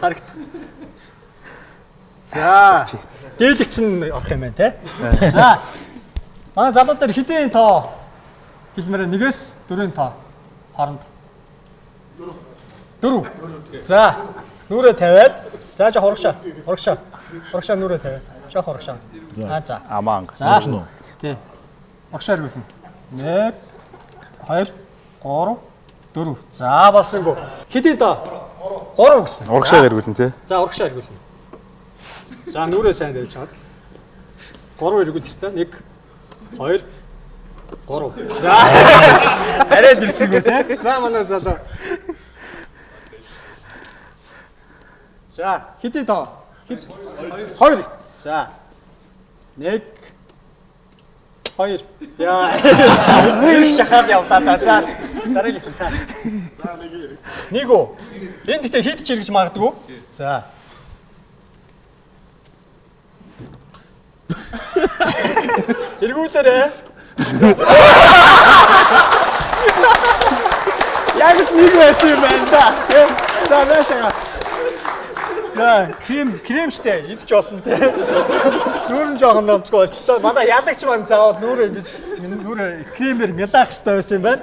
харагд. За. Дийлэгч нь орох юм байна те. За. Манай залуу дээр хэдийн тоо хэлмээр 1-ээс 4-ийн тоо хооронд. 4. За. Нүрээ тавиад. За жоо урагшаа. Урагшаа нүрээ тавиад. Жоо урагшаа. За. Аман. За. Тий. Урагшаа хэрэглэнэ. 1 2 3 4. За болсонгүй. Хэдийн тоо? 3 гэсэн. Урагшаа хэрэглэн тий. За урагшаа хэрэглэнэ. За нүрээ сайн тавьж чад. 3 хэрэглэх ёстой. 1 2 3. За. Арай дэрсэнгүү те. За манай залуу. За хэдийн тоо? 2. За. 1 2. Яа. Нэг шахаад явлаа та. За дараагийн хэлэх та. За нэг үү. Энд гэтээ хит ч хэрэгж магадгүй. За. Эргүүлээрээ. Яг нэг байсан юм байна да. За наашаа. За крем штэ идэж болно те. Нүүрэн жоохон олцгүй болч тоо. Манай ялагч маань заавал нүрээ ингэж нүрээ кремээр мялаах хэрэгтэй байсан юм байна.